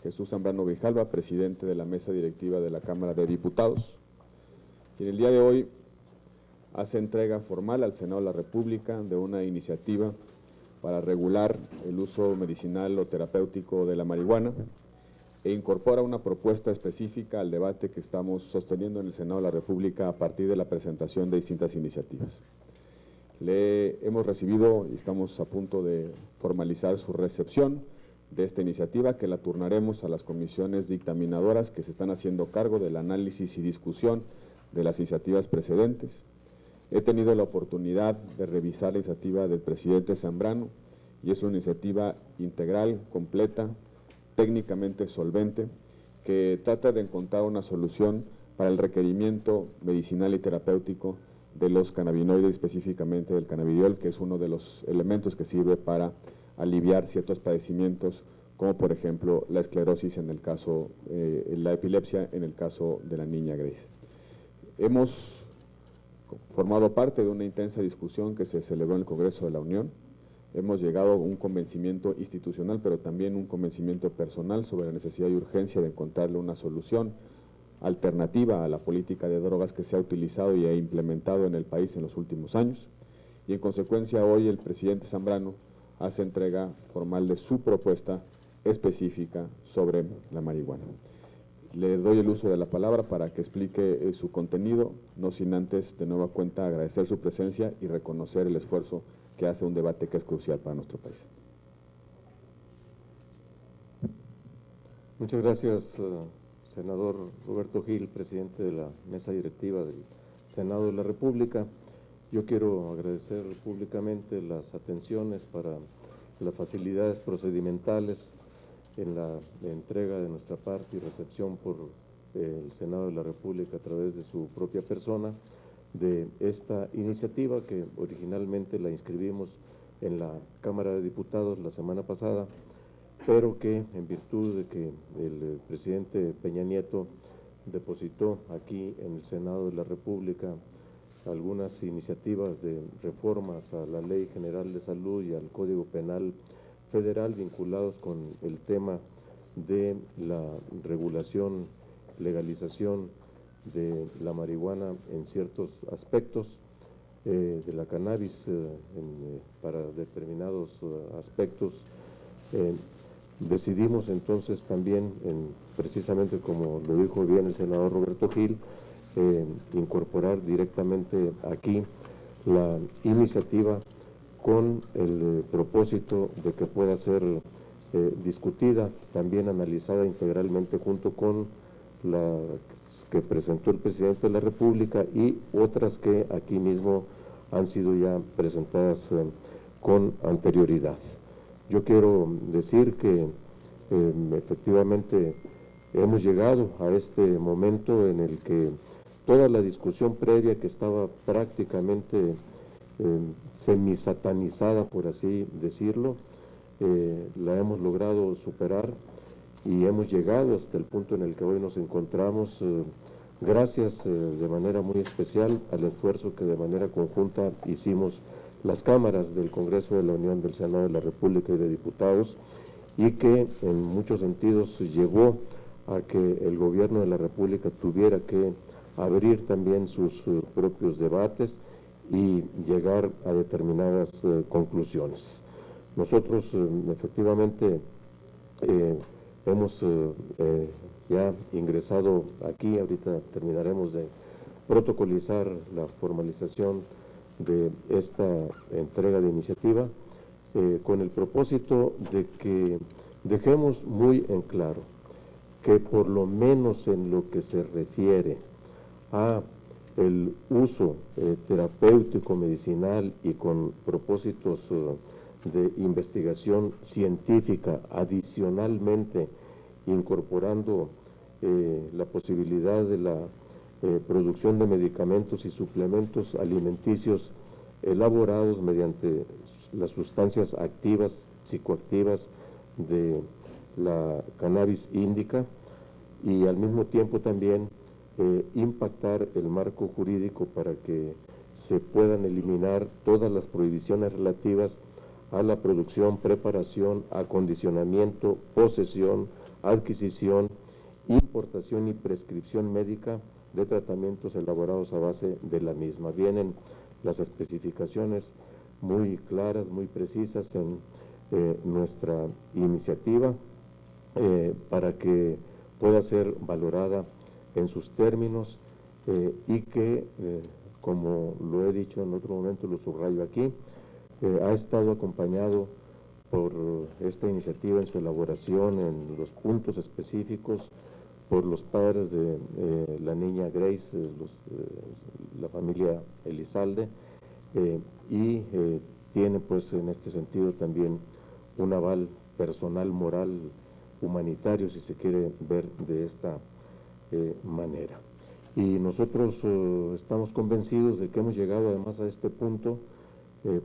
Jesús Zambrano Grijalva, presidente de la mesa directiva de la Cámara de Diputados, y en el día de hoy hace entrega formal al Senado de la República de una iniciativa para regular el uso medicinal o terapéutico de la marihuana e incorpora una propuesta específica al debate que estamos sosteniendo en el Senado de la República a partir de la presentación de distintas iniciativas. Hemos recibido y estamos a punto de formalizar su recepción de esta iniciativa, que la turnaremos a las comisiones dictaminadoras que se están haciendo cargo del análisis y discusión de las iniciativas precedentes. He tenido la oportunidad de revisar la iniciativa del presidente Zambrano y es una iniciativa integral, completa, técnicamente solvente, que trata de encontrar una solución para el requerimiento medicinal y terapéutico de los cannabinoides, específicamente del cannabidiol, que es uno de los elementos que sirve para aliviar ciertos padecimientos, como por ejemplo la esclerosis en el caso, la epilepsia en el caso de la niña Grace. Hemos formado parte de una intensa discusión que se celebró en el Congreso de la Unión. Hemos llegado a un convencimiento institucional, pero también un convencimiento personal sobre la necesidad y urgencia de encontrarle una solución alternativa a la política de drogas que se ha utilizado y ha implementado en el país en los últimos años. Y en consecuencia hoy el presidente Zambrano hace entrega formal de su propuesta específica sobre la marihuana. Le doy el uso de la palabra para que explique su contenido, no sin antes de nueva cuenta agradecer su presencia y reconocer el esfuerzo que hace un debate que es crucial para nuestro país. Muchas gracias, senador Roberto Gil, presidente de la mesa directiva del Senado de la República. Yo quiero agradecer públicamente las atenciones para las facilidades procedimentales en la entrega de nuestra parte y recepción por el Senado de la República a través de su propia persona de esta iniciativa que originalmente la inscribimos en la Cámara de Diputados la semana pasada, pero que en virtud de que el presidente Peña Nieto depositó aquí en el Senado de la República algunas iniciativas de reformas a la Ley General de Salud y al Código Penal Federal vinculados con el tema de la regulación, legalización de la marihuana en ciertos aspectos, de la cannabis para determinados aspectos. Decidimos entonces también, precisamente como lo dijo bien el senador Roberto Gil, incorporar directamente aquí la iniciativa con el propósito de que pueda ser discutida, también analizada integralmente junto con las que presentó el presidente de la República y otras que aquí mismo han sido ya presentadas con anterioridad. Yo quiero decir que efectivamente hemos llegado a este momento en el que toda la discusión previa que estaba prácticamente semisatanizada, por así decirlo, la hemos logrado superar y hemos llegado hasta el punto en el que hoy nos encontramos, gracias de manera muy especial al esfuerzo que de manera conjunta hicimos las cámaras del Congreso de la Unión, del Senado de la República y de Diputados, y que en muchos sentidos llevó a que el Gobierno de la República tuviera que abrir también sus propios debates y llegar a determinadas conclusiones. Nosotros efectivamente hemos ya ingresado aquí, ahorita terminaremos de protocolizar la formalización de esta entrega de iniciativa con el propósito de que dejemos muy en claro que por lo menos en lo que se refiere a el uso terapéutico, medicinal y con propósitos de investigación científica, adicionalmente incorporando la posibilidad de la producción de medicamentos y suplementos alimenticios elaborados mediante las sustancias activas, psicoactivas de la cannabis índica, y al mismo tiempo también impactar el marco jurídico para que se puedan eliminar todas las prohibiciones relativas a la producción, preparación, acondicionamiento, posesión, adquisición, importación y prescripción médica de tratamientos elaborados a base de la misma. Vienen las especificaciones muy claras, muy precisas en nuestra iniciativa para que pueda ser valorada en sus términos y que, como lo he dicho en otro momento, lo subrayo aquí, ha estado acompañado por esta iniciativa en su elaboración, en los puntos específicos, por los padres de la niña Grace, la familia Elizalde, y tiene pues en este sentido también un aval personal, moral, humanitario, si se quiere ver de esta manera. Y nosotros estamos convencidos de que hemos llegado además a este punto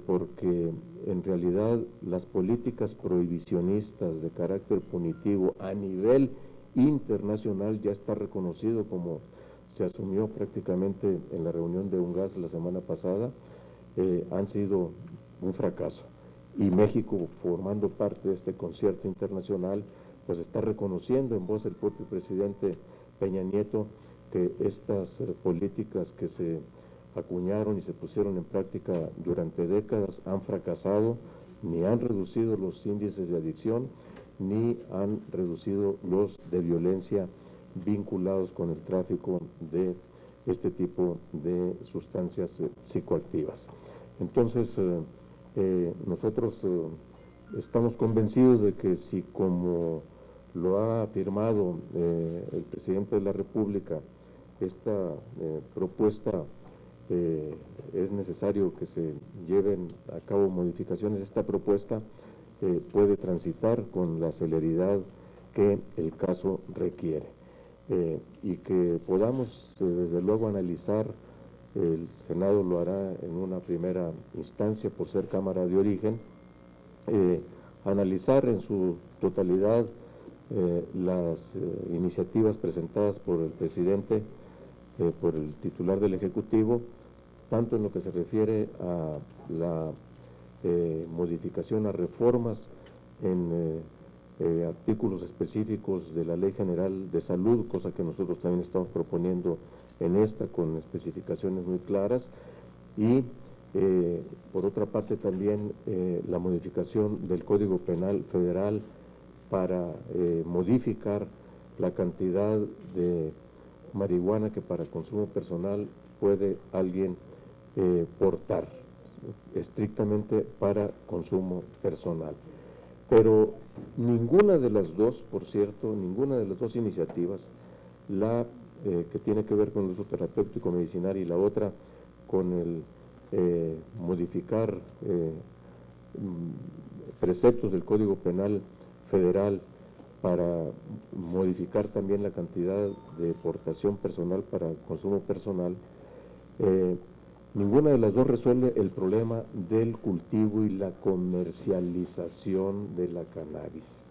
porque en realidad las políticas prohibicionistas de carácter punitivo a nivel internacional ya está reconocido, como se asumió prácticamente en la reunión de UNGAS la semana pasada, han sido un fracaso. Y México, formando parte de este concierto internacional, pues está reconociendo en voz del propio presidente Peña Nieto que estas políticas que se acuñaron y se pusieron en práctica durante décadas han fracasado, ni han reducido los índices de adicción, ni han reducido los de violencia vinculados con el tráfico de este tipo de sustancias psicoactivas. Entonces, nosotros estamos convencidos de que si, como lo ha afirmado el presidente de la República, esta propuesta es necesario que se lleven a cabo modificaciones, esta propuesta puede transitar con la celeridad que el caso requiere y que podamos desde luego analizar, el Senado lo hará en una primera instancia por ser Cámara de Origen, analizar en su totalidad las iniciativas presentadas por el presidente, por el titular del Ejecutivo, tanto en lo que se refiere a la modificación a reformas en artículos específicos de la Ley General de Salud, cosa que nosotros también estamos proponiendo en esta con especificaciones muy claras, y por otra parte también la modificación del Código Penal Federal para modificar la cantidad de marihuana que para consumo personal puede alguien portar, estrictamente para consumo personal. Pero ninguna de las dos, por cierto, ninguna de las dos iniciativas, la que tiene que ver con el uso terapéutico medicinal y la otra con el modificar preceptos del Código Penal Federal para modificar también la cantidad de portación personal para consumo personal, ninguna de las dos resuelve el problema del cultivo y la comercialización de la cannabis.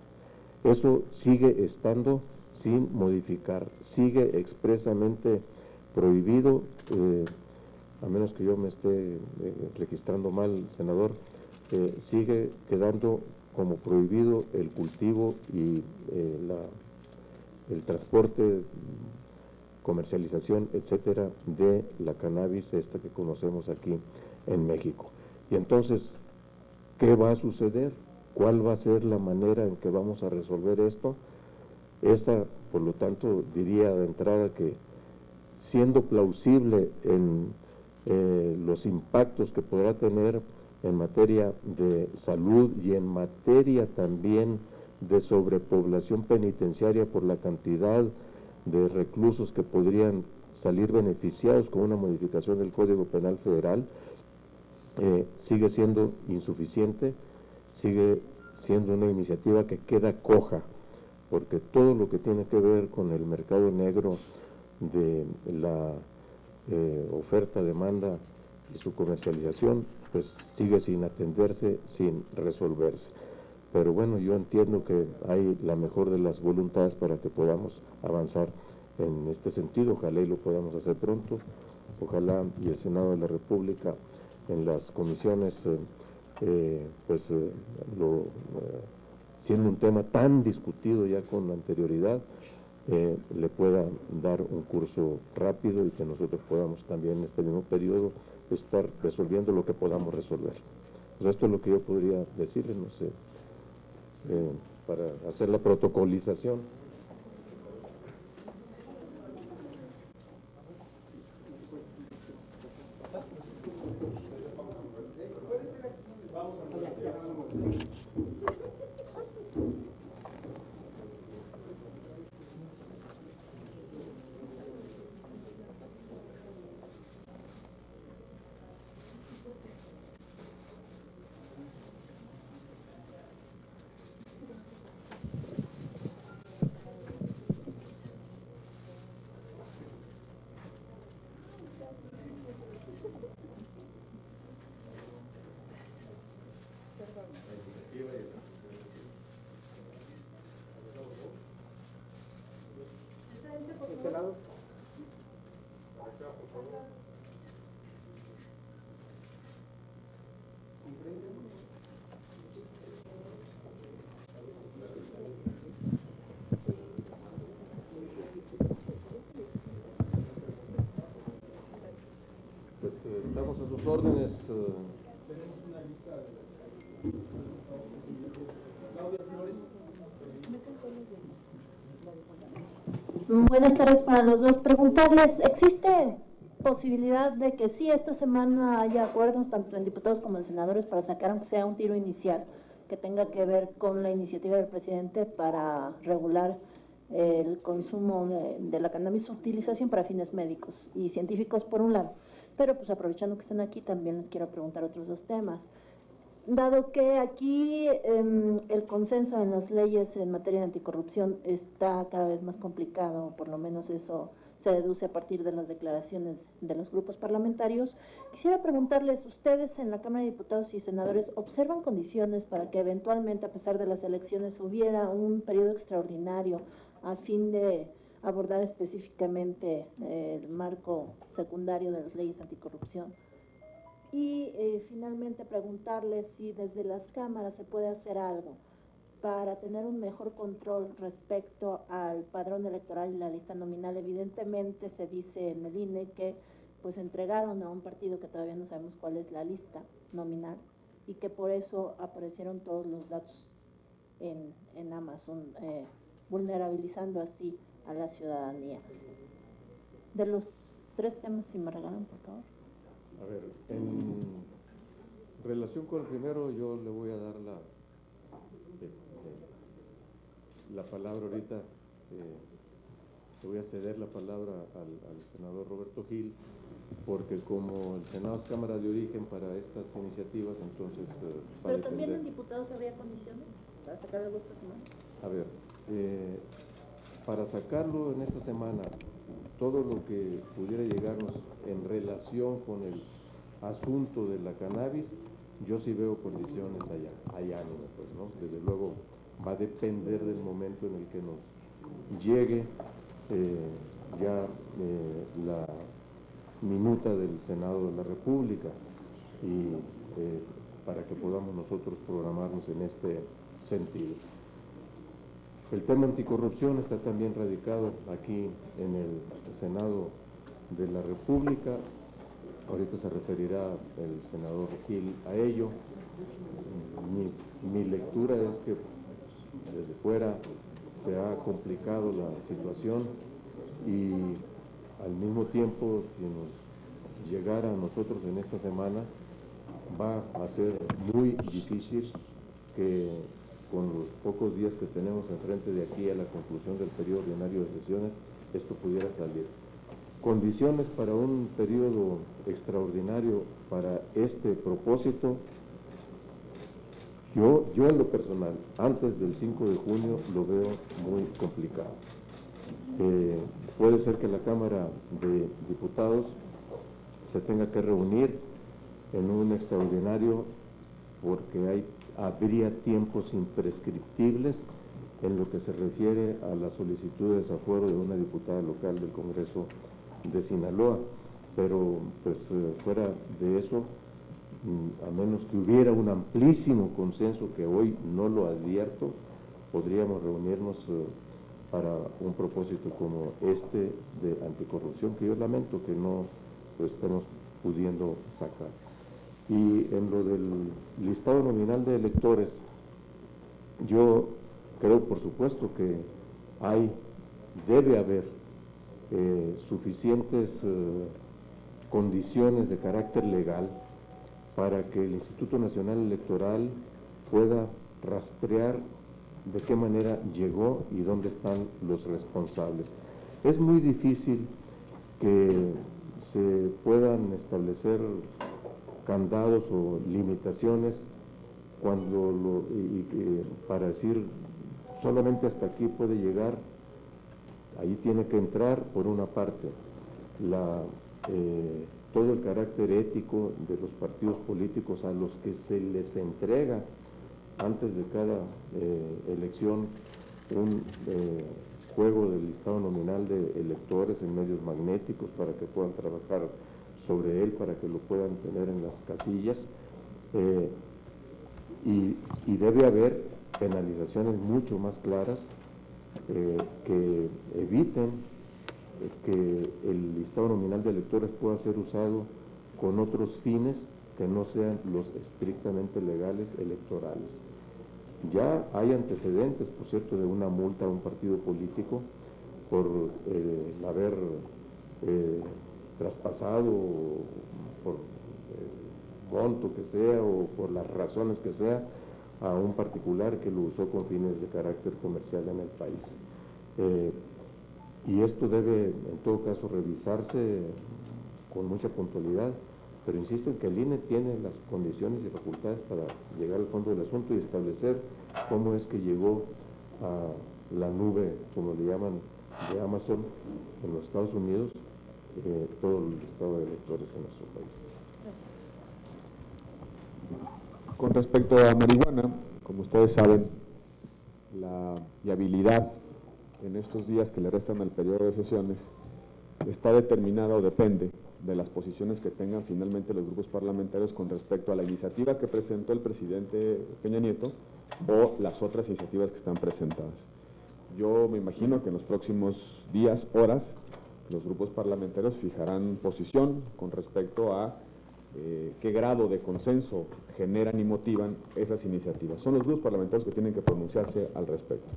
Eso sigue estando sin modificar, sigue expresamente prohibido, a menos que yo me esté registrando mal, senador, sigue quedando como prohibido el cultivo y el transporte, comercialización, etcétera, de la cannabis esta que conocemos aquí en México. Y entonces, ¿qué va a suceder? ¿Cuál va a ser la manera en que vamos a resolver esto? Esa, por lo tanto, diría de entrada que, siendo plausible en los impactos que podrá tener en materia de salud y en materia también de sobrepoblación penitenciaria por la cantidad de reclusos que podrían salir beneficiados con una modificación del Código Penal Federal, sigue siendo insuficiente, sigue siendo una iniciativa que queda coja, porque todo lo que tiene que ver con el mercado negro de la oferta, demanda y su comercialización, pues sigue sin atenderse, sin resolverse. Pero bueno, yo entiendo que hay la mejor de las voluntades para que podamos avanzar en este sentido. Ojalá y lo podamos hacer pronto. Ojalá y el Senado de la República en las comisiones lo siendo un tema tan discutido ya con anterioridad, le pueda dar un curso rápido y que nosotros podamos también en este mismo periodo estar resolviendo lo que podamos resolver. Pues esto es lo que yo podría decirles, no sé, para hacer la protocolización. Pues estamos a sus órdenes. Buenas tardes para los dos. Preguntarles, ¿existe posibilidad de que sí esta semana haya acuerdos tanto en diputados como en senadores para sacar aunque sea un tiro inicial que tenga que ver con la iniciativa del presidente para regular el consumo de la cannabis, su utilización para fines médicos y científicos por un lado? Pero pues aprovechando que están aquí, también les quiero preguntar otros dos temas. Dado que aquí el consenso en las leyes en materia de anticorrupción está cada vez más complicado, por lo menos eso se deduce a partir de las declaraciones de los grupos parlamentarios, quisiera preguntarles, ustedes en la Cámara de Diputados y Senadores, ¿observan condiciones para que eventualmente, a pesar de las elecciones, hubiera un periodo extraordinario a fin de abordar específicamente el marco secundario de las leyes anticorrupción? Y finalmente preguntarles si desde las cámaras se puede hacer algo para tener un mejor control respecto al padrón electoral y la lista nominal. Evidentemente se dice en el INE que pues entregaron a un partido que todavía no sabemos cuál es la lista nominal y que por eso aparecieron todos los datos en Amazon, vulnerabilizando así a la ciudadanía. De los tres temas, si me regalan, por favor. A ver, en relación con el primero, yo le voy a dar la palabra ahorita, le voy a ceder la palabra al senador Roberto Gil, porque como el Senado es Cámara de Origen para estas iniciativas, entonces va a ¿Pero también depender. en diputados habría condiciones para sacar algo esta semana? A ver, para sacarlo en esta semana, todo lo que pudiera llegarnos en relación con el asunto de la cannabis, yo sí veo condiciones allá, hay ánimo, pues, ¿no? Desde luego va a depender del momento en el que nos llegue la minuta del Senado de la República y para que podamos nosotros programarnos en este sentido. El tema anticorrupción está también radicado aquí en el Senado de la República. Ahorita se referirá el senador Gil a ello. Mi lectura es que desde fuera se ha complicado la situación y al mismo tiempo, si nos llegara a nosotros en esta semana, va a ser muy difícil que con los pocos días que tenemos enfrente de aquí a la conclusión del periodo ordinario de sesiones, esto pudiera salir. Condiciones para un periodo extraordinario para este propósito, yo en lo personal, antes del 5 de junio lo veo muy complicado. Puede ser que la Cámara de Diputados se tenga que reunir en un extraordinario porque habría tiempos imprescriptibles en lo que se refiere a la solicitud de desafuero de una diputada local del Congreso de Sinaloa, pero pues fuera de eso, a menos que hubiera un amplísimo consenso, que hoy no lo advierto, podríamos reunirnos para un propósito como este de anticorrupción, que yo lamento que no lo estemos pudiendo sacar. Y en lo del listado nominal de electores, yo creo, por supuesto, que debe haber suficientes condiciones de carácter legal para que el Instituto Nacional Electoral pueda rastrear de qué manera llegó y dónde están los responsables. Es muy difícil que se puedan establecer candados o limitaciones para decir solamente hasta aquí puede llegar. Ahí tiene que entrar, por una parte, todo el carácter ético de los partidos políticos a los que se les entrega antes de cada elección un juego del listado nominal de electores en medios magnéticos para que puedan trabajar sobre él, para que lo puedan tener en las casillas, y debe haber penalizaciones mucho más claras que eviten que el listado nominal de electores pueda ser usado con otros fines que no sean los estrictamente legales electorales. Ya hay antecedentes, por cierto, de una multa a un partido político por haber traspasado por monto que sea o por las razones que sea a un particular que lo usó con fines de carácter comercial en el país. Y esto debe, en todo caso, revisarse con mucha puntualidad, pero insisto en que el INE tiene las condiciones y facultades para llegar al fondo del asunto y establecer cómo es que llegó a la nube, como le llaman, de Amazon en los Estados Unidos, todo el listado de electores en nuestro país. Con respecto a marihuana, como ustedes saben, la viabilidad en estos días que le restan al periodo de sesiones está determinada o depende de las posiciones que tengan finalmente los grupos parlamentarios con respecto a la iniciativa que presentó el presidente Peña Nieto o las otras iniciativas que están presentadas. Yo me imagino que en los próximos días, horas, los grupos parlamentarios fijarán posición con respecto a qué grado de consenso generan y motivan esas iniciativas. Son los grupos parlamentarios que tienen que pronunciarse al respecto.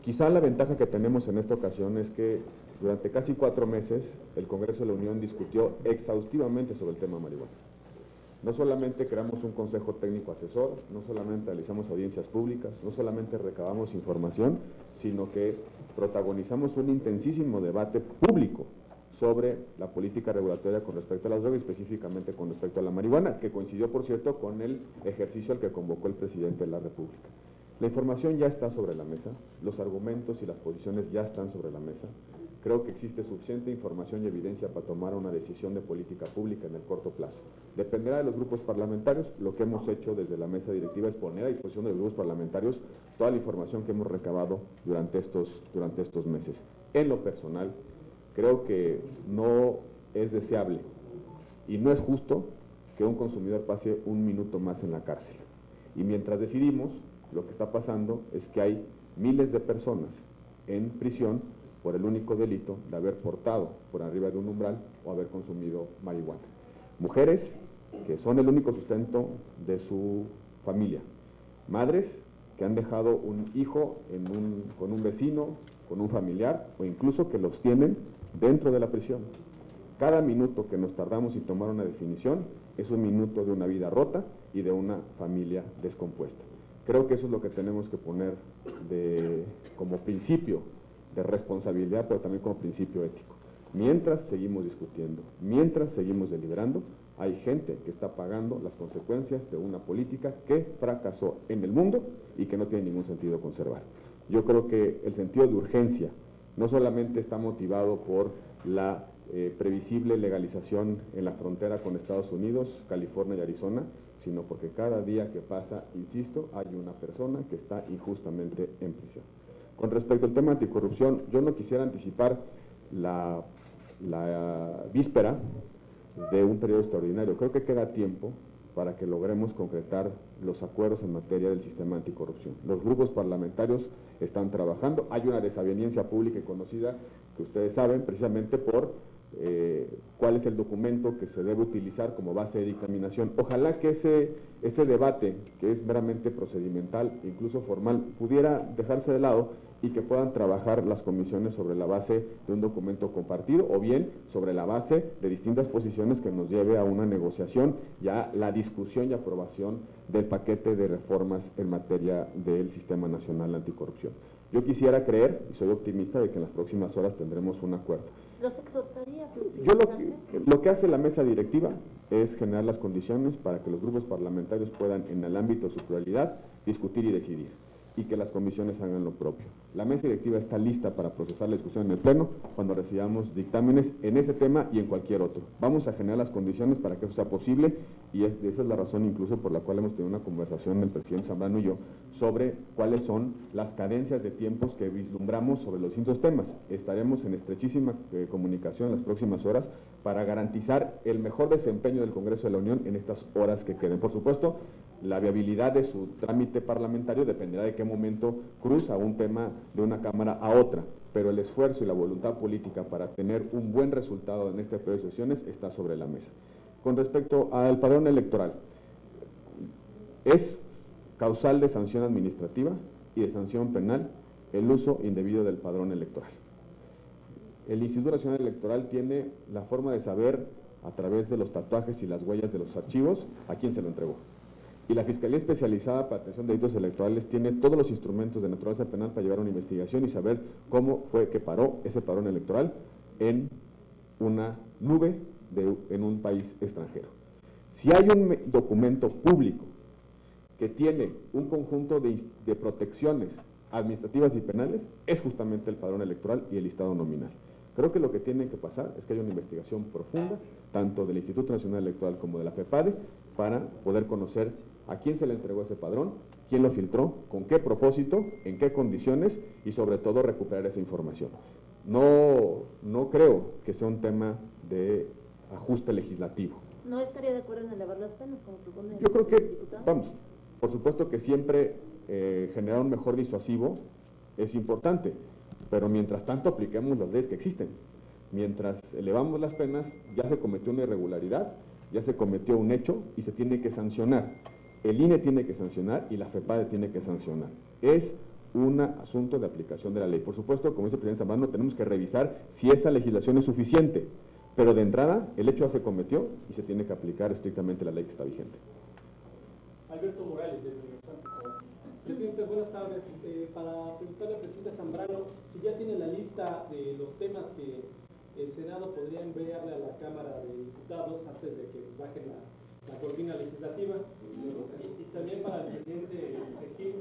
Quizá la ventaja que tenemos en esta ocasión es que durante casi 4 meses el Congreso de la Unión discutió exhaustivamente sobre el tema marihuana. No solamente creamos un consejo técnico asesor, no solamente realizamos audiencias públicas, no solamente recabamos información, sino que protagonizamos un intensísimo debate público sobre la política regulatoria con respecto a las drogas, específicamente con respecto a la marihuana, que coincidió, por cierto, con el ejercicio al que convocó el presidente de la República. La información ya está sobre la mesa, los argumentos y las posiciones ya están sobre la mesa. Creo que existe suficiente información y evidencia para tomar una decisión de política pública en el corto plazo. Dependerá de los grupos parlamentarios. Lo que hemos hecho desde la mesa directiva es poner a disposición de los grupos parlamentarios toda la información que hemos recabado durante estos meses. En lo personal, creo que no es deseable y no es justo que un consumidor pase un minuto más en la cárcel. Y mientras decidimos, lo que está pasando es que hay miles de personas en prisión por el único delito de haber portado por arriba de un umbral o haber consumido marihuana. Mujeres que son el único sustento de su familia. Madres que han dejado un hijo con un vecino, con un familiar, o incluso que los tienen dentro de la prisión. Cada minuto que nos tardamos en tomar una definición es un minuto de una vida rota y de una familia descompuesta. Creo que eso es lo que tenemos que poner como principio de responsabilidad, pero también como principio ético. Mientras seguimos discutiendo, mientras seguimos deliberando, hay gente que está pagando las consecuencias de una política que fracasó en el mundo y que no tiene ningún sentido conservar. Yo creo que el sentido de urgencia no solamente está motivado por la previsible legalización en la frontera con Estados Unidos, California y Arizona, sino porque cada día que pasa, insisto, hay una persona que está injustamente en prisión. Con respecto al tema anticorrupción, yo no quisiera anticipar la víspera de un periodo extraordinario. Creo que queda tiempo para que logremos concretar los acuerdos en materia del sistema anticorrupción. Los grupos parlamentarios están trabajando, hay una desaveniencia pública y conocida que ustedes saben precisamente por cuál es el documento que se debe utilizar como base de dictaminación. Ojalá que ese debate, que es meramente procedimental, incluso formal, pudiera dejarse de lado y que puedan trabajar las comisiones sobre la base de un documento compartido o bien sobre la base de distintas posiciones que nos lleve a una negociación, ya la discusión y aprobación del paquete de reformas en materia del Sistema Nacional Anticorrupción. Yo quisiera creer, y soy optimista, de que en las próximas horas tendremos un acuerdo. ¿Los exhortaría a Yo flexibilizarse? lo que hace la mesa directiva es generar las condiciones para que los grupos parlamentarios puedan, en el ámbito de su pluralidad, discutir y decidir, y que las comisiones hagan lo propio. La mesa directiva está lista para procesar la discusión en el Pleno cuando recibamos dictámenes en ese tema y en cualquier otro. Vamos a generar las condiciones para que eso sea posible y esa es la razón incluso por la cual hemos tenido una conversación el presidente Zambrano y yo sobre cuáles son las cadencias de tiempos que vislumbramos sobre los distintos temas. Estaremos en estrechísima comunicación en las próximas horas para garantizar el mejor desempeño del Congreso de la Unión en estas horas que queden. Por supuesto, la viabilidad de su trámite parlamentario dependerá de qué momento cruza un tema de una Cámara a otra, pero el esfuerzo y la voluntad política para tener un buen resultado en este periodo de sesiones está sobre la mesa. Con respecto al padrón electoral, es causal de sanción administrativa y de sanción penal el uso indebido del padrón electoral. El Instituto Nacional Electoral tiene la forma de saber, a través de los tatuajes y las huellas de los archivos, a quién se lo entregó. Y la Fiscalía Especializada para Atención de Delitos Electorales tiene todos los instrumentos de naturaleza penal para llevar una investigación y saber cómo fue que paró ese padrón electoral en una nube en un país extranjero. Si hay un documento público que tiene un conjunto de protecciones administrativas y penales, es justamente el padrón electoral y el listado nominal. Creo que lo que tiene que pasar es que haya una investigación profunda, tanto del Instituto Nacional Electoral como de la FEPADE, para poder conocer a quién se le entregó ese padrón, quién lo filtró, con qué propósito, en qué condiciones y sobre todo recuperar esa información. No creo que sea un tema de ajuste legislativo. ¿No estaría de acuerdo en elevar las penas como propone Yo creo el que, diputado? vamos, por supuesto que siempre generar un mejor disuasivo es importante, pero mientras tanto apliquemos las leyes que existen. Mientras elevamos las penas, ya se cometió una irregularidad, ya se cometió un hecho y se tiene que sancionar. El INE tiene que sancionar y la FEPADE tiene que sancionar. Es un asunto de aplicación de la ley. Por supuesto, como dice el presidente Zambrano, tenemos que revisar si esa legislación es suficiente, pero de entrada el hecho ya se cometió y se tiene que aplicar estrictamente la ley que está vigente. Alberto Morales, del Universal. Presidente, buenas tardes. Para preguntarle al presidente Zambrano si ya tiene la lista de los temas que el Senado podría enviarle a la Cámara de Diputados antes de que baje la cortina legislativa. Y también para el presidente Gil,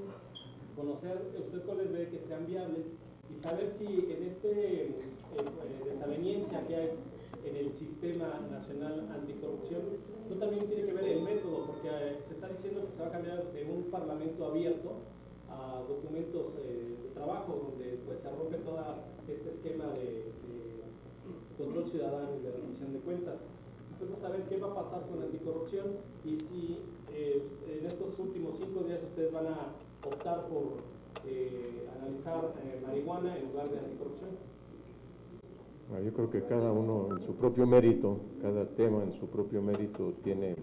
conocer usted cuáles ve que sean viables y saber si en desaveniencia que hay en el Sistema Nacional Anticorrupción, no también tiene que ver el método, porque se está diciendo que se va a cambiar de un parlamento abierto a documentos de trabajo, donde pues se rompe todo este esquema de control ciudadano y de rendición de cuentas. Entonces, saber qué va a pasar con la anticorrupción y si en estos últimos 5 días ustedes van a optar por analizar marihuana en lugar de anticorrupción. Yo creo que cada uno en su propio mérito, cada tema en su propio mérito tiene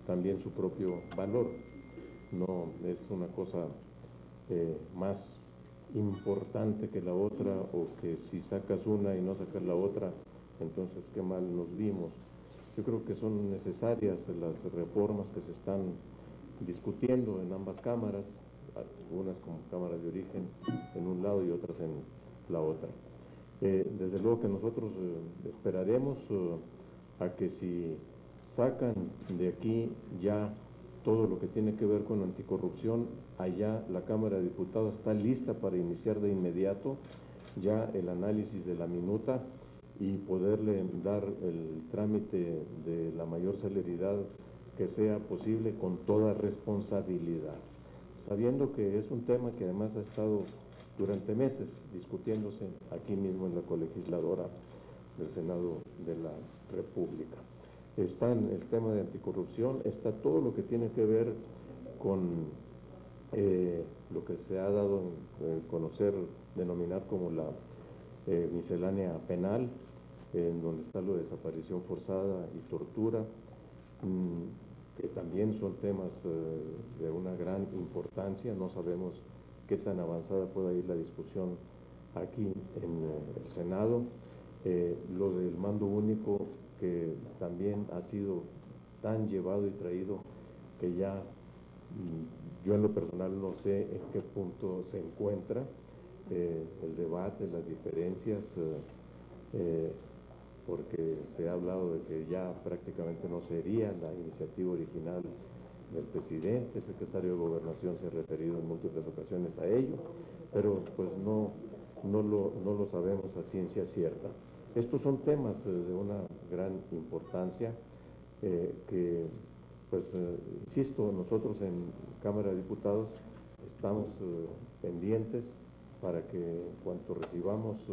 también su propio valor. No es una cosa más importante que la otra, o que si sacas una y no sacas la otra, entonces qué mal nos vimos. Yo creo que son necesarias las reformas que se están discutiendo en ambas cámaras, algunas como cámaras de origen en un lado y otras en la otra. Desde luego que nosotros esperaremos a que si sacan de aquí ya todo lo que tiene que ver con anticorrupción, allá la Cámara de Diputados está lista para iniciar de inmediato ya el análisis de la minuta y poderle dar el trámite de la mayor celeridad que sea posible, con toda responsabilidad, sabiendo que es un tema que además ha estado durante meses discutiéndose aquí mismo en la colegisladora del Senado de la República. está en el tema de anticorrupción, está todo lo que tiene que ver con lo que se ha dado a conocer, denominar como la miscelánea penal, en donde está lo de desaparición forzada y tortura, que también son temas de una gran importancia. No sabemos qué tan avanzada pueda ir la discusión aquí en el Senado. Lo del mando único, que también ha sido tan llevado y traído que ya yo en lo personal no sé en qué punto se encuentra el debate, las diferencias, porque se ha hablado de que ya prácticamente no sería la iniciativa original del presidente. El secretario de Gobernación se ha referido en múltiples ocasiones a ello, pero pues no lo sabemos a ciencia cierta. Estos son temas de una gran importancia que, pues, insisto, nosotros en Cámara de Diputados estamos pendientes para que en cuanto recibamos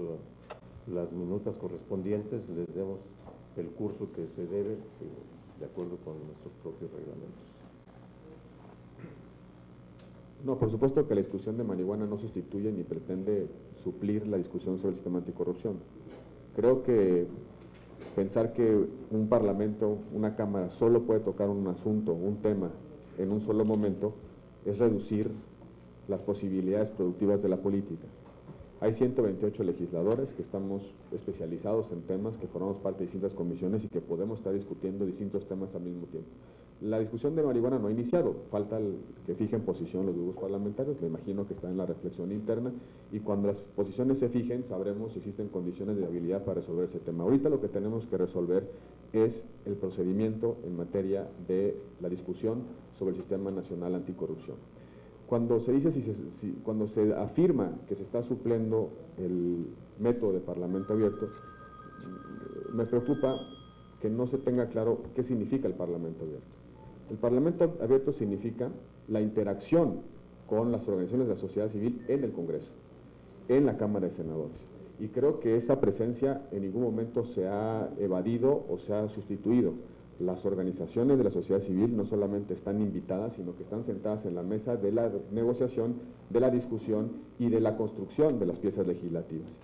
las minutas correspondientes les demos el curso que se debe de acuerdo con nuestros propios reglamentos. No, por supuesto que la discusión de marihuana no sustituye ni pretende suplir la discusión sobre el sistema anticorrupción. Creo que pensar que un parlamento, una cámara, solo puede tocar un asunto, un tema, en un solo momento, es reducir las posibilidades productivas de la política. Hay 128 legisladores que estamos especializados en temas, que formamos parte de distintas comisiones y que podemos estar discutiendo distintos temas al mismo tiempo. La discusión de marihuana no ha iniciado, falta que fijen posición los grupos parlamentarios, me imagino que está en la reflexión interna, y cuando las posiciones se fijen sabremos si existen condiciones de viabilidad para resolver ese tema. Ahorita lo que tenemos que resolver es el procedimiento en materia de la discusión sobre el Sistema Nacional Anticorrupción. Cuando se dice, cuando se afirma que se está supliendo el método de Parlamento abierto, me preocupa que no se tenga claro qué significa el Parlamento abierto. El Parlamento abierto significa la interacción con las organizaciones de la sociedad civil en el Congreso, en la Cámara de Senadores. Y creo que esa presencia en ningún momento se ha evadido o se ha sustituido. Las organizaciones de la sociedad civil no solamente están invitadas, sino que están sentadas en la mesa de la negociación, de la discusión y de la construcción de las piezas legislativas.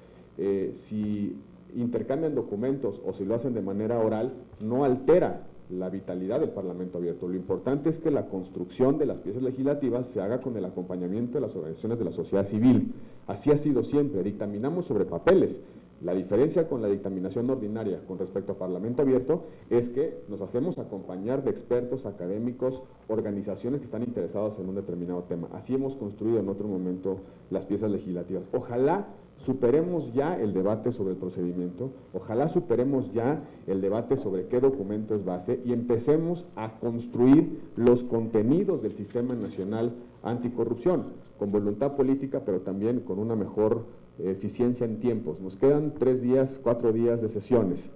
Si intercambian documentos o si lo hacen de manera oral, no altera la vitalidad del Parlamento abierto. Lo importante es que la construcción de las piezas legislativas se haga con el acompañamiento de las organizaciones de la sociedad civil. Así ha sido siempre, dictaminamos sobre papeles. La diferencia con la dictaminación ordinaria con respecto a Parlamento abierto es que nos hacemos acompañar de expertos, académicos, organizaciones que están interesados en un determinado tema. Así hemos construido en otro momento las piezas legislativas. Ojalá superemos ya el debate sobre el procedimiento, ojalá superemos ya el debate sobre qué documento es base y empecemos a construir los contenidos del Sistema Nacional Anticorrupción, con voluntad política, pero también con una mejor eficiencia en tiempos. Nos quedan 3 días, 4 días de sesiones.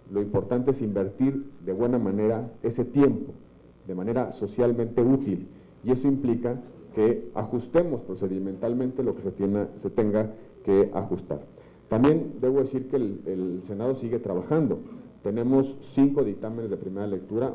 Lo importante es invertir de buena manera ese tiempo, de manera socialmente útil, y eso implica que ajustemos procedimentalmente lo que se tenga que ajustar. También debo decir que el Senado sigue trabajando. Tenemos 5 dictámenes de primera lectura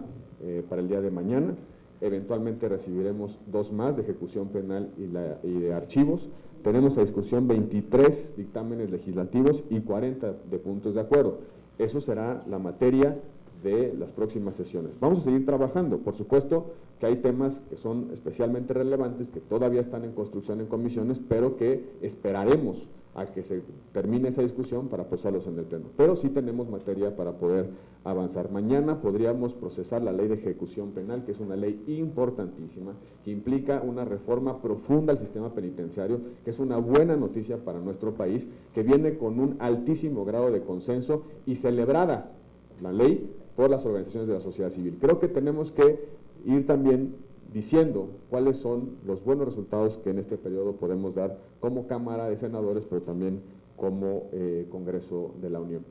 para el día de mañana. Eventualmente recibiremos 2 más de ejecución penal y de archivos. Tenemos a discusión 23 dictámenes legislativos y 40 de puntos de acuerdo. Eso será la materia de las próximas sesiones. Vamos a seguir trabajando. Por supuesto que hay temas que son especialmente relevantes, que todavía están en construcción en comisiones, pero que esperaremos a que se termine esa discusión para posarlos en el Pleno. Pero sí tenemos materia para poder avanzar. Mañana podríamos procesar la ley de ejecución penal, que es una ley importantísima, que implica una reforma profunda al sistema penitenciario, que es una buena noticia para nuestro país, que viene con un altísimo grado de consenso y celebrada la ley por las organizaciones de la sociedad civil. Creo que tenemos que ir también diciendo cuáles son los buenos resultados que en este periodo podemos dar como Cámara de Senadores, pero también como Congreso de la Unión.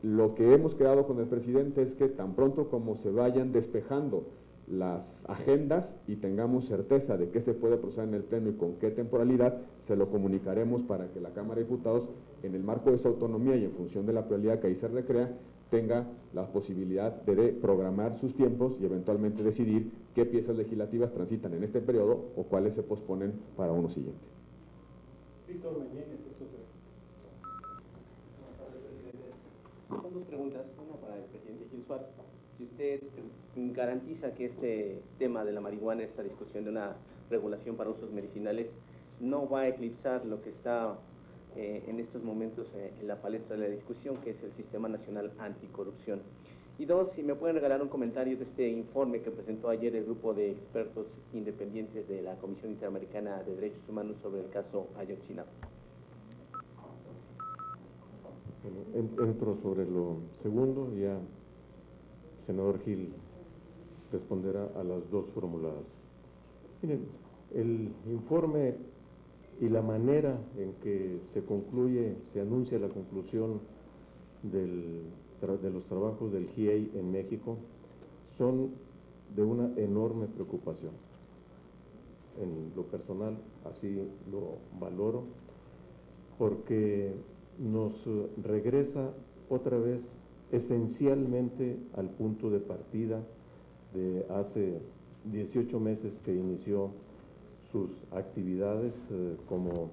Lo que hemos quedado con el presidente es que tan pronto como se vayan despejando las agendas y tengamos certeza de qué se puede procesar en el Pleno y con qué temporalidad, se lo comunicaremos para que la Cámara de Diputados, en el marco de su autonomía y en función de la prioridad que ahí se recrea, tenga la posibilidad de programar sus tiempos y eventualmente decidir qué piezas legislativas transitan en este periodo o cuáles se posponen para uno siguiente. Víctor Mañez, Son dos preguntas, una para el presidente Gil Suárez. Si usted garantiza que este tema de la marihuana, esta discusión de una regulación para usos medicinales, no va a eclipsar lo que está en estos momentos en la palestra de la discusión, que es el Sistema Nacional Anticorrupción. Y dos, si me pueden regalar un comentario de este informe que presentó ayer el grupo de expertos independientes de la Comisión Interamericana de Derechos Humanos sobre el caso Ayotzinapa. Bueno, entro sobre lo segundo, ya el senador Gil responderá a las dos formuladas. Miren, el informe y la manera en que se concluye, se anuncia la conclusión de los trabajos del GIEI en México son de una enorme preocupación. En lo personal, así lo valoro, porque nos regresa otra vez esencialmente al punto de partida de hace 18 meses que inició sus actividades como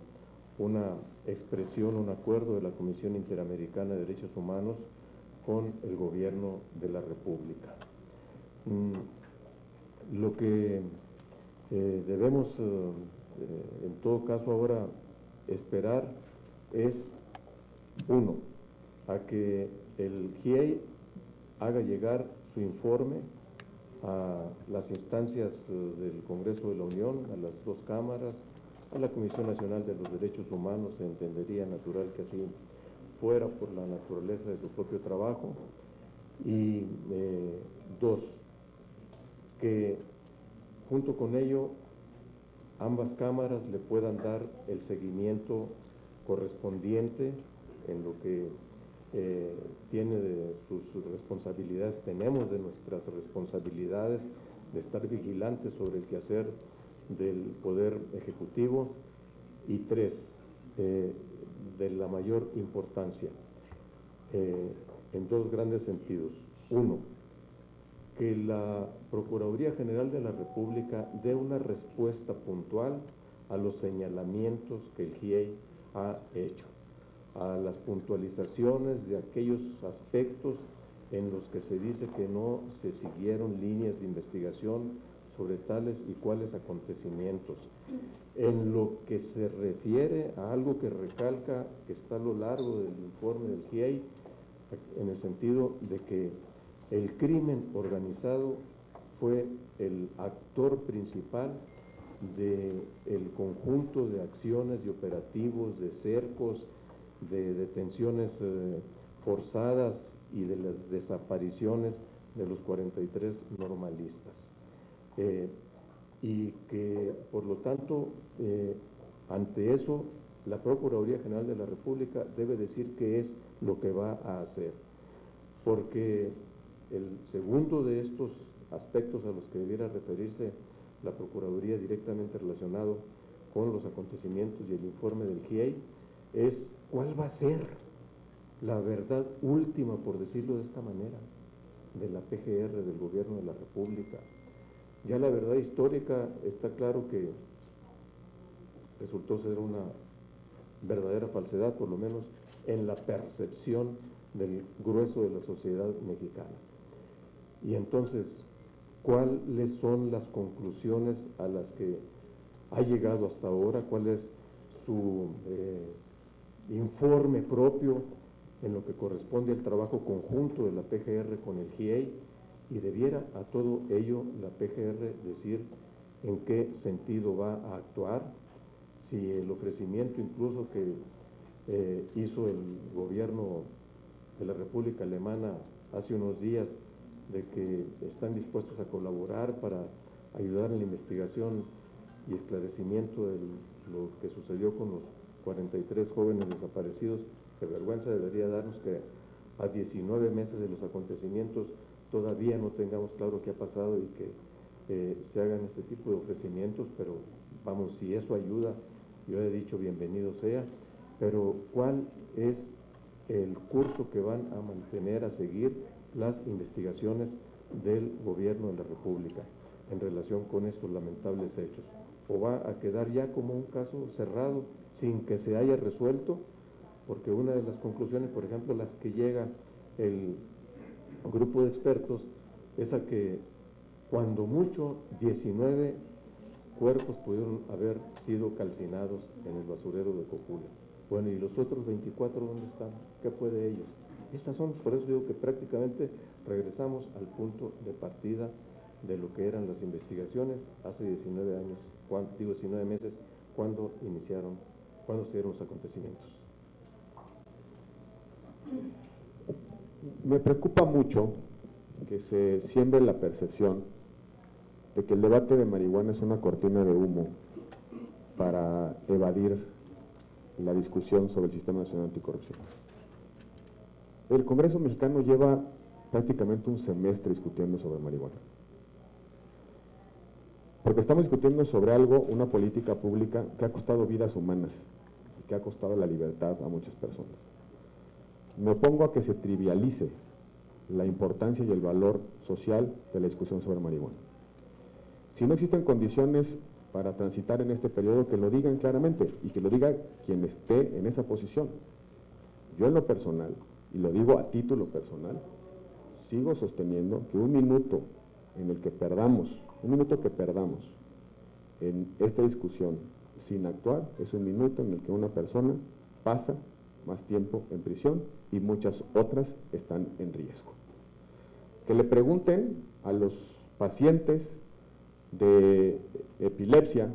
una expresión, un acuerdo de la Comisión Interamericana de Derechos Humanos con el gobierno de la República. Lo que debemos en todo caso ahora esperar es, uno, a que el GIEI haga llegar su informe a las instancias del Congreso de la Unión, a las dos cámaras, a la Comisión Nacional de los Derechos Humanos. Se entendería natural que así fuera por la naturaleza de su propio trabajo. Y dos, que junto con ello ambas cámaras le puedan dar el seguimiento correspondiente en lo que tiene de sus responsabilidades, tenemos de nuestras responsabilidades de estar vigilantes sobre el quehacer del Poder Ejecutivo. Y tres, de la mayor importancia, en dos grandes sentidos. Uno, que la Procuraduría General de la República dé una respuesta puntual a los señalamientos que el GIEI ha hecho, a las puntualizaciones de aquellos aspectos en los que se dice que no se siguieron líneas de investigación sobre tales y cuales acontecimientos. En lo que se refiere a algo que recalca, que está a lo largo del informe del GIEI, en el sentido de que el crimen organizado fue el actor principal del conjunto de acciones y operativos, de cercos, de detenciones forzadas y de las desapariciones de los 43 normalistas. Y que, por lo tanto, ante eso, la Procuraduría General de la República debe decir qué es lo que va a hacer. Porque el segundo de estos aspectos a los que debiera referirse la Procuraduría directamente relacionado con los acontecimientos y el informe del GIEI es cuál va a ser la verdad última, por decirlo de esta manera, de la PGR, del Gobierno de la República. Ya la verdad histórica está claro que resultó ser una verdadera falsedad, por lo menos en la percepción del grueso de la sociedad mexicana. Y entonces, ¿cuáles son las conclusiones a las que ha llegado hasta ahora? ¿Cuál es su informe propio en lo que corresponde al trabajo conjunto de la PGR con el GIEI? Y debiera a todo ello la PGR decir en qué sentido va a actuar, si el ofrecimiento incluso que hizo el gobierno de la República Alemana hace unos días de que están dispuestos a colaborar para ayudar en la investigación y esclarecimiento de lo que sucedió con los 43 jóvenes desaparecidos. Qué vergüenza debería darnos que a 19 meses de los acontecimientos todavía no tengamos claro qué ha pasado y que se hagan este tipo de ofrecimientos, pero vamos, si eso ayuda, yo he dicho bienvenido sea, pero ¿cuál es el curso que van a mantener, a seguir las investigaciones del gobierno de la República en relación con estos lamentables hechos, o va a quedar ya como un caso cerrado sin que se haya resuelto, porque una de las conclusiones, por ejemplo, las que llega el grupo de expertos, es a que cuando mucho 19 cuerpos pudieron haber sido calcinados en el basurero de Cojula. Bueno, ¿y los otros 24 dónde están? ¿Qué fue de ellos? Estas son, por eso digo que prácticamente regresamos al punto de partida de lo que eran las investigaciones hace 19 años, 19 meses, cuando se dieron los acontecimientos. Me preocupa mucho que se siembre la percepción de que el debate de marihuana es una cortina de humo para evadir la discusión sobre el Sistema Nacional Anticorrupción. El Congreso mexicano lleva prácticamente un semestre discutiendo sobre marihuana, porque estamos discutiendo sobre algo, una política pública que ha costado vidas humanas y que ha costado la libertad a muchas personas. Me opongo a que se trivialice la importancia y el valor social de la discusión sobre marihuana. Si no existen condiciones para transitar en este periodo, que lo digan claramente y que lo diga quien esté en esa posición. Yo en lo personal, y lo digo a título personal, sigo sosteniendo que un minuto que perdamos en esta discusión sin actuar es un minuto en el que una persona pasa más tiempo en prisión y muchas otras están en riesgo. Que le pregunten a los pacientes de epilepsia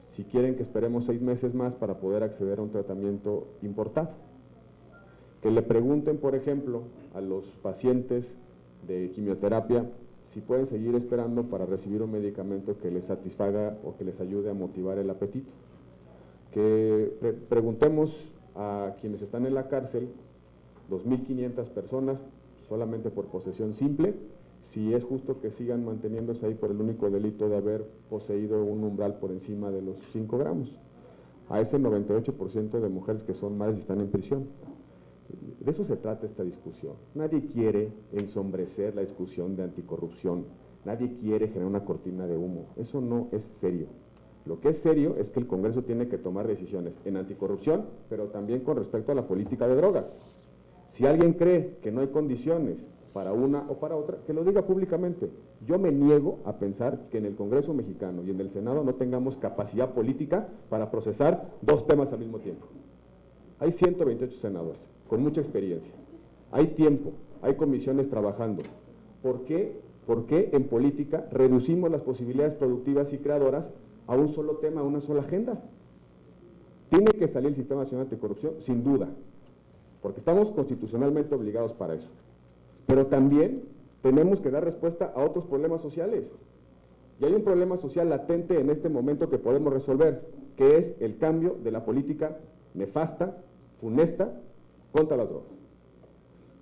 si quieren que esperemos 6 meses más para poder acceder a un tratamiento importado. Que le pregunten, por ejemplo, a los pacientes de quimioterapia si pueden seguir esperando para recibir un medicamento que les satisfaga o que les ayude a motivar el apetito. Que preguntemos a quienes están en la cárcel, 2.500 personas, solamente por posesión simple, si es justo que sigan manteniéndose ahí por el único delito de haber poseído un umbral por encima de los 5 gramos. A ese 98% de mujeres que son madres y están en prisión. De eso se trata esta discusión. Nadie quiere ensombrecer la discusión de anticorrupción, nadie quiere generar una cortina de humo, eso no es serio. Lo que es serio es que el Congreso tiene que tomar decisiones en anticorrupción, pero también con respecto a la política de drogas. Si alguien cree que no hay condiciones para una o para otra, que lo diga públicamente. Yo me niego a pensar que en el Congreso mexicano y en el Senado no tengamos capacidad política para procesar 2 temas al mismo tiempo. Hay 128 senadores con mucha experiencia, hay tiempo, hay comisiones trabajando. ¿Por qué en política reducimos las posibilidades productivas y creadoras a un solo tema, a una sola agenda? Tiene que salir el Sistema Nacional Anticorrupción, sin duda, porque estamos constitucionalmente obligados para eso. Pero también tenemos que dar respuesta a otros problemas sociales. Y hay un problema social latente en este momento que podemos resolver, que es el cambio de la política nefasta, funesta, contra las drogas.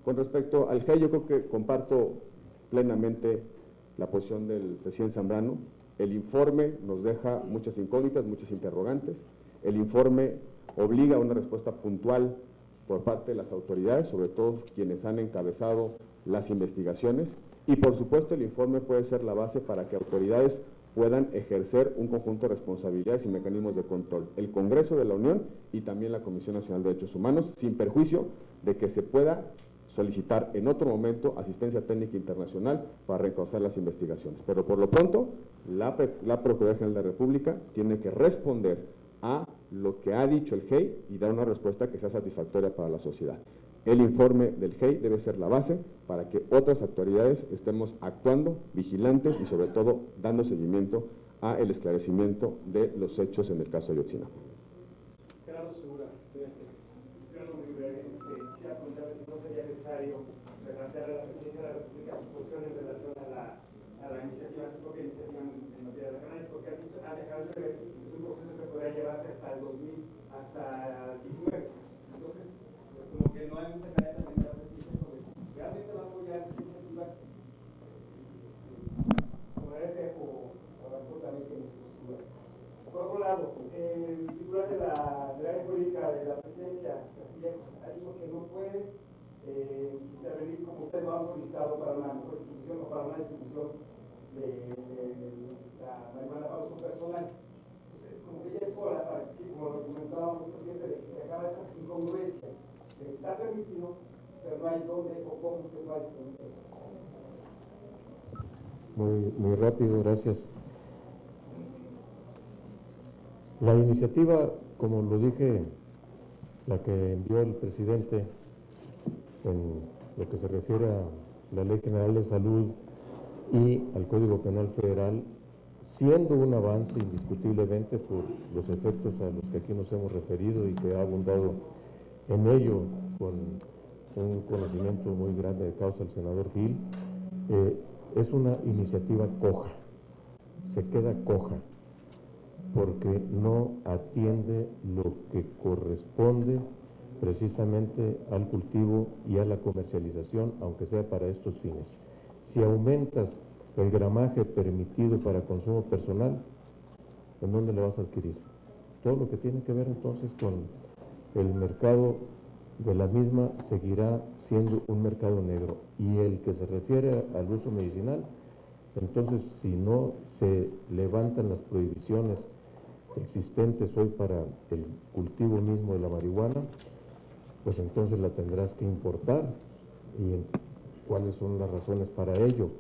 Con respecto al GEI, yo creo que comparto plenamente la posición del presidente Zambrano. El informe nos deja muchas incógnitas, muchas interrogantes. El informe obliga a una respuesta puntual por parte de las autoridades, sobre todo quienes han encabezado las investigaciones, y por supuesto el informe puede ser la base para que autoridades puedan ejercer un conjunto de responsabilidades y mecanismos de control, el Congreso de la Unión y también la Comisión Nacional de Derechos Humanos, sin perjuicio de que se pueda solicitar en otro momento asistencia técnica internacional para reencauzar las investigaciones. Pero por lo pronto, la Procuraduría General de la República tiene que responder a lo que ha dicho el GEI y dar una respuesta que sea satisfactoria para la sociedad. El informe del GEI debe ser la base para que otras autoridades estemos actuando, vigilantes y sobre todo dando seguimiento a el esclarecimiento de los hechos en el caso de Ayotzinapa. Gerardo Segura, Quisiera preguntarle si no sería necesario replantear a la Presidencia de la República su posición en relación a la iniciativa, su propia iniciativa en materia de canales, porque ha dejado de ver, es un proceso que podría llevarse hasta el 2000, hasta 19. Entonces, pues como que no hay mucha claridad también de la Presidencia sobre si realmente va a apoyar esta iniciativa, ponerse o absolutamente en sus posturas. Por otro lado, el titular de la área política de la Presidencia, Castillejos, ha dicho que no puede ustedes lo han solicitado para una mejor distribución o para una distribución de la marihuana para uso personal. Entonces, como que ya es hora para que, como lo comentábamos, presidente, de que se acabe esa incongruencia de que está permitido, pero no hay dónde o cómo se va a distribuir. Muy rápido, gracias. La iniciativa, como lo dije, la que envió el presidente en lo que se refiere a la Ley General de Salud y al Código Penal Federal, siendo un avance indiscutiblemente por los efectos a los que aquí nos hemos referido y que ha abundado en ello con un conocimiento muy grande de causa el senador Gil, es una iniciativa coja, se queda coja, porque no atiende lo que corresponde precisamente al cultivo y a la comercialización, aunque sea para estos fines. Si aumentas el gramaje permitido para consumo personal, ¿en dónde lo vas a adquirir? Todo lo que tiene que ver entonces con el mercado de la misma seguirá siendo un mercado negro, y el que se refiere al uso medicinal, entonces si no se levantan las prohibiciones existentes hoy para el cultivo mismo de la marihuana, pues entonces la tendrás que importar, y cuáles son las razones para ello.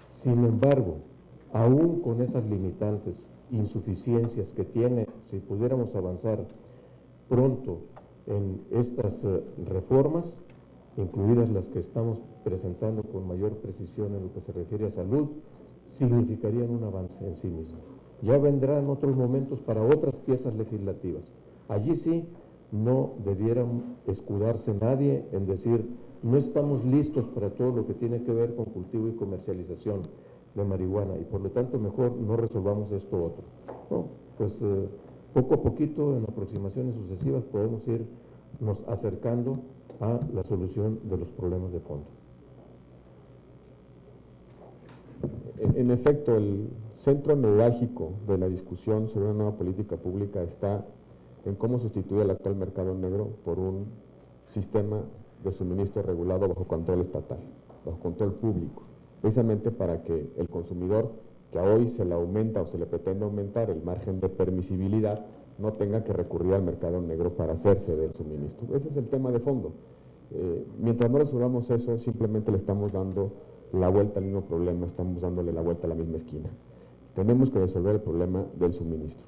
Sin embargo, aún con esas limitantes, insuficiencias que tiene, si pudiéramos avanzar pronto en estas reformas, incluidas las que estamos presentando con mayor precisión en lo que se refiere a salud, significarían un avance en sí mismo. Ya vendrán otros momentos para otras piezas legislativas. Allí sí no debiera escudarse nadie en decir no estamos listos para todo lo que tiene que ver con cultivo y comercialización de marihuana y por lo tanto mejor no resolvamos esto otro. No, pues poco a poquito en aproximaciones sucesivas podemos irnos acercando a la solución de los problemas de fondo. En efecto, el centro neurálgico de la discusión sobre una nueva política pública está en cómo sustituir el actual mercado negro por un sistema de suministro regulado bajo control estatal, bajo control público, precisamente para que el consumidor, que a hoy se le aumenta o se le pretende aumentar el margen de permisibilidad, no tenga que recurrir al mercado negro para hacerse del suministro. Ese es el tema de fondo. Mientras no resolvamos eso, simplemente le estamos dando la vuelta al mismo problema, estamos dándole la vuelta a la misma esquina. Tenemos que resolver el problema del suministro.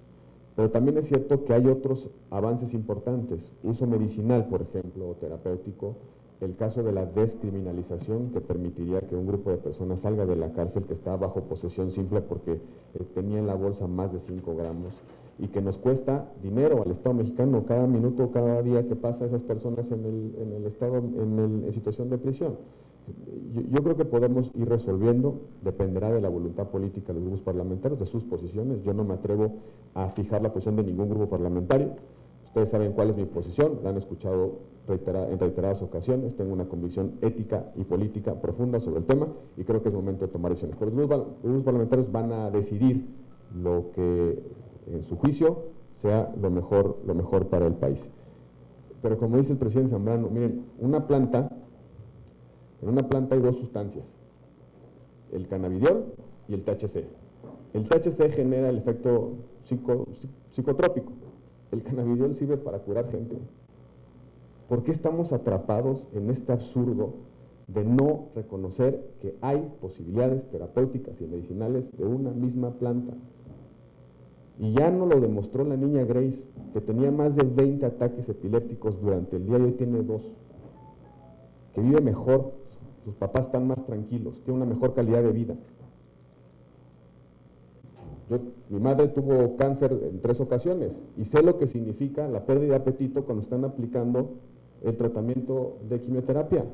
Pero también es cierto que hay otros avances importantes, uso medicinal, por ejemplo, o terapéutico, el caso de la descriminalización, que permitiría que un grupo de personas salga de la cárcel que está bajo posesión simple porque tenía en la bolsa más de 5 gramos, y que nos cuesta dinero al Estado mexicano cada minuto, cada día que pasa a esas personas en el estado, en situación de prisión. Yo creo que podemos ir resolviendo, dependerá de la voluntad política de los grupos parlamentarios, de sus posiciones. Yo no me atrevo a fijar la posición de ningún grupo parlamentario. Ustedes saben cuál es mi posición, la han escuchado en reiteradas ocasiones. Tengo una convicción ética y política profunda sobre el tema y creo que es momento de tomar decisiones. Pero los grupos parlamentarios van a decidir lo que en su juicio sea lo mejor para el país. Pero como dice el presidente Zambrano, miren, en una planta hay 2 sustancias, el cannabidiol y el THC. El THC genera el efecto psicotrópico, el cannabidiol sirve para curar gente. ¿Por qué estamos atrapados en este absurdo de no reconocer que hay posibilidades terapéuticas y medicinales de una misma planta? Y ya nos lo demostró la niña Grace, que tenía más de 20 ataques epilépticos durante el día y hoy tiene 2. Que vive mejor, sus papás están más tranquilos, tiene una mejor calidad de vida. Mi madre tuvo cáncer en 3 ocasiones y sé lo que significa la pérdida de apetito cuando están aplicando el tratamiento de quimioterapia.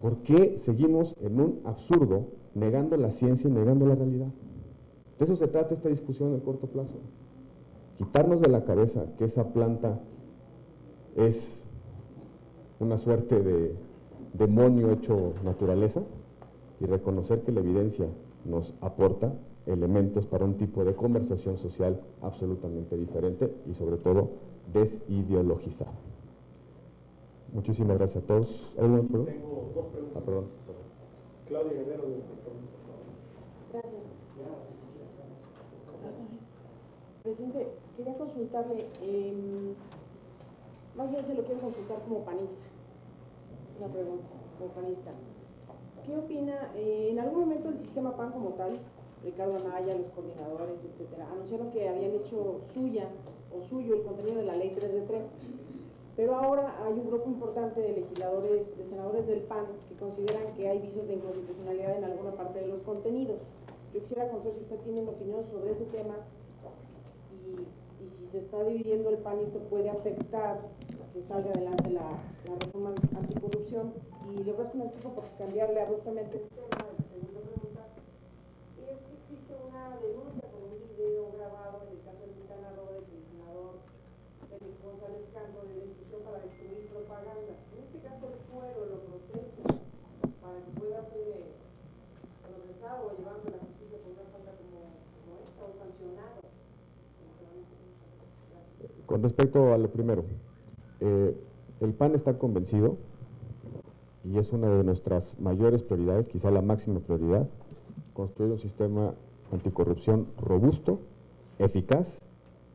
¿Por qué seguimos en un absurdo negando la ciencia y negando la realidad? De eso se trata esta discusión en el corto plazo. Quitarnos de la cabeza que esa planta es una suerte de demonio hecho naturaleza y reconocer que la evidencia nos aporta elementos para un tipo de conversación social absolutamente diferente y sobre todo desideologizada. Muchísimas gracias a todos. ¿Alguna pregunta? Tengo dos preguntas. Perdón. Claudia Guerrero, del Gracias. Presidente, quería consultarle, más bien se lo quiero consultar como panista, una pregunta, como panista. ¿Qué opina? En algún momento el sistema PAN como tal, Ricardo Anaya, los coordinadores, etcétera, anunciaron que habían hecho suyo el contenido de la ley 3 de 3. Pero ahora hay un grupo importante de legisladores, de senadores del PAN, que consideran que hay vicios de inconstitucionalidad en alguna parte de los contenidos. Yo quisiera conocer si usted tiene una opinión sobre ese tema y si se está dividiendo el PAN y esto puede afectar a que salga adelante la reforma anticorrupción. Y le ofrezco una excusa por cambiarle abruptamente el tema. La segunda pregunta es que existe una denuncia por un video grabado en el caso de Quintana Roo de que el senador Félix González Canto de la institución para distribuir propaganda. En este caso el fuero lo protege para que pueda ser procesado o llevado a la justicia por una falta como esta o sancionado. Con respecto a lo primero, el PAN está convencido, y es una de nuestras mayores prioridades, quizá la máxima prioridad, construir un sistema anticorrupción robusto, eficaz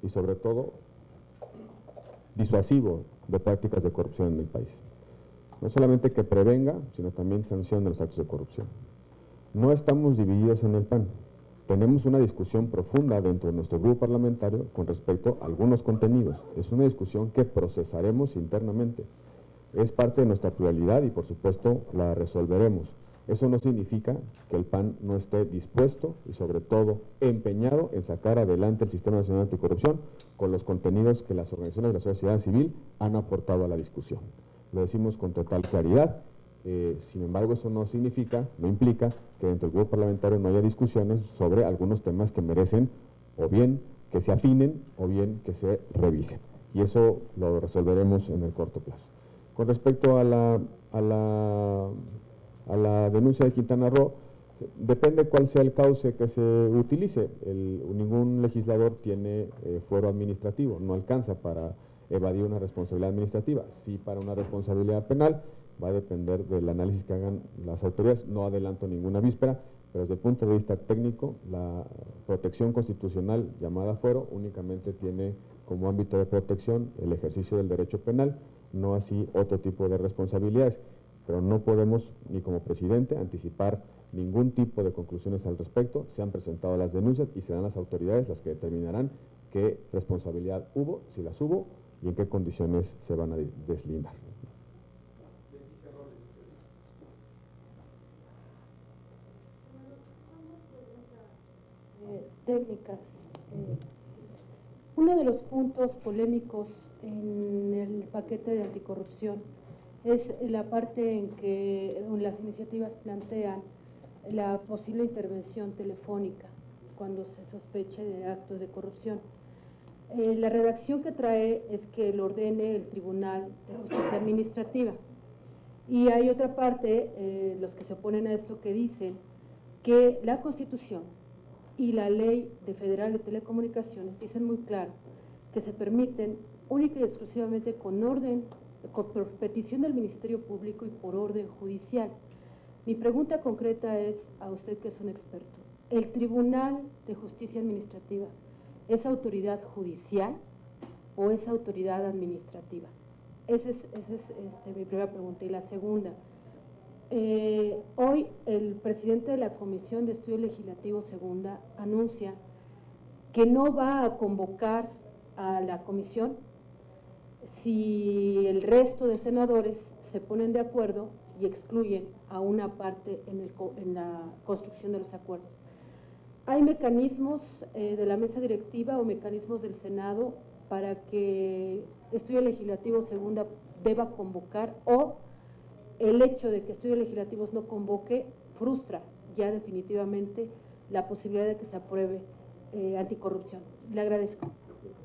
y sobre todo disuasivo de prácticas de corrupción en el país. No solamente que prevenga, sino también sancione los actos de corrupción. No estamos divididos en el PAN. Tenemos una discusión profunda dentro de nuestro grupo parlamentario con respecto a algunos contenidos. Es una discusión que procesaremos internamente. Es parte de nuestra pluralidad y, por supuesto, la resolveremos. Eso no significa que el PAN no esté dispuesto y, sobre todo, empeñado en sacar adelante el Sistema Nacional Anticorrupción con los contenidos que las organizaciones de la sociedad civil han aportado a la discusión. Lo decimos con total claridad. Sin embargo, eso no significa, no implica que dentro del grupo parlamentario no haya discusiones sobre algunos temas que merecen o bien que se afinen o bien que se revisen. Y eso lo resolveremos en el corto plazo. Con respecto a la denuncia de Quintana Roo, depende cuál sea el cauce que se utilice. Ningún legislador tiene fuero administrativo, no alcanza para evadir una responsabilidad administrativa. Sí, para una responsabilidad penal va a depender del análisis que hagan las autoridades. No adelanto ninguna víspera, pero desde el punto de vista técnico, la protección constitucional llamada fuero únicamente tiene como ámbito de protección el ejercicio del derecho penal, no así otro tipo de responsabilidades. Pero no podemos, ni como presidente, anticipar ningún tipo de conclusiones al respecto. Se han presentado las denuncias y serán las autoridades las que determinarán qué responsabilidad hubo, si las hubo, y en qué condiciones se van a deslindar. Técnicas. Uno de los puntos polémicos en el paquete de anticorrupción es la parte en que las iniciativas plantean la posible intervención telefónica cuando se sospeche de actos de corrupción. La redacción que trae es que lo ordene el Tribunal de Justicia Administrativa. Y hay otra parte, los que se oponen a esto, que dicen que la Constitución y la Ley Federal de Telecomunicaciones dicen muy claro que se permiten única y exclusivamente con petición del Ministerio Público y por orden judicial. Mi pregunta concreta es a usted, que es un experto. ¿El Tribunal de Justicia Administrativa es autoridad judicial o es autoridad administrativa? Esa es mi primera pregunta. Y la segunda, hoy el presidente de la Comisión de Estudios Legislativos Segunda anuncia que no va a convocar a la comisión si el resto de senadores se ponen de acuerdo y excluyen a una parte en la construcción de los acuerdos. ¿Hay mecanismos de la mesa directiva o mecanismos del Senado para que Estudio Legislativo Segunda deba convocar, o el hecho de que Estudios Legislativos no convoque frustra ya definitivamente la posibilidad de que se apruebe anticorrupción? Le agradezco.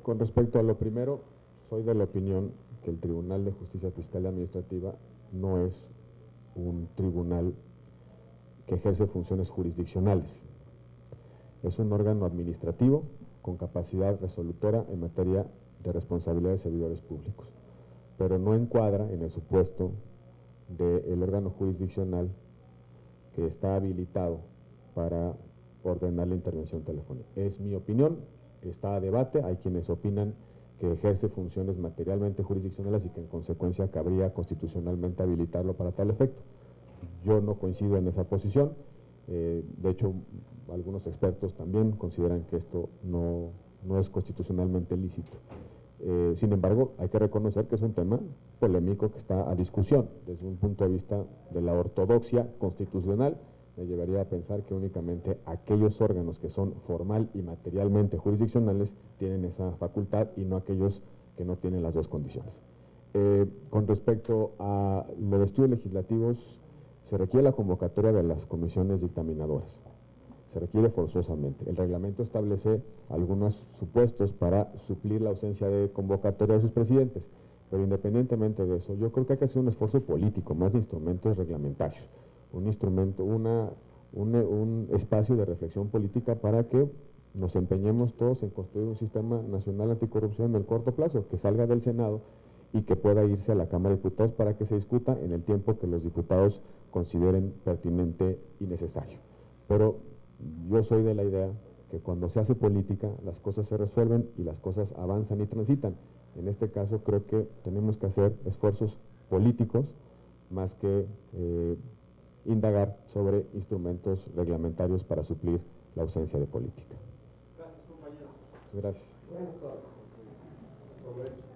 Con respecto a lo primero, soy de la opinión que el Tribunal de Justicia Fiscal y Administrativa no es un tribunal que ejerce funciones jurisdiccionales. Es un órgano administrativo con capacidad resolutora en materia de responsabilidad de servidores públicos. pero no encuadra en el supuesto del órgano jurisdiccional que está habilitado para ordenar la intervención telefónica. Es mi opinión, está a debate, hay quienes opinan que ejerce funciones materialmente jurisdiccionales y que en consecuencia cabría constitucionalmente habilitarlo para tal efecto. Yo no coincido en esa posición, de hecho algunos expertos también consideran que esto no es constitucionalmente lícito. Sin embargo, hay que reconocer que es un tema polémico que está a discusión. Desde un punto de vista de la ortodoxia constitucional, me llevaría a pensar que únicamente aquellos órganos que son formal y materialmente jurisdiccionales tienen esa facultad y no aquellos que no tienen las dos condiciones. Con respecto a los estudios legislativos, se requiere la convocatoria de las comisiones dictaminadoras. Se requiere forzosamente. El reglamento establece algunos supuestos para suplir la ausencia de convocatoria de sus presidentes, pero independientemente de eso, yo creo que hay que hacer un esfuerzo político, más de instrumentos reglamentarios, un espacio de reflexión política para que nos empeñemos todos en construir un sistema nacional anticorrupción en el corto plazo, que salga del Senado y que pueda irse a la Cámara de Diputados para que se discuta en el tiempo que los diputados consideren pertinente y necesario. Pero yo soy de la idea que cuando se hace política, las cosas se resuelven y las cosas avanzan y transitan. En este caso creo que tenemos que hacer esfuerzos políticos más que indagar sobre instrumentos reglamentarios para suplir la ausencia de política. Gracias, compañero. Gracias. Buenas tardes. Roberto.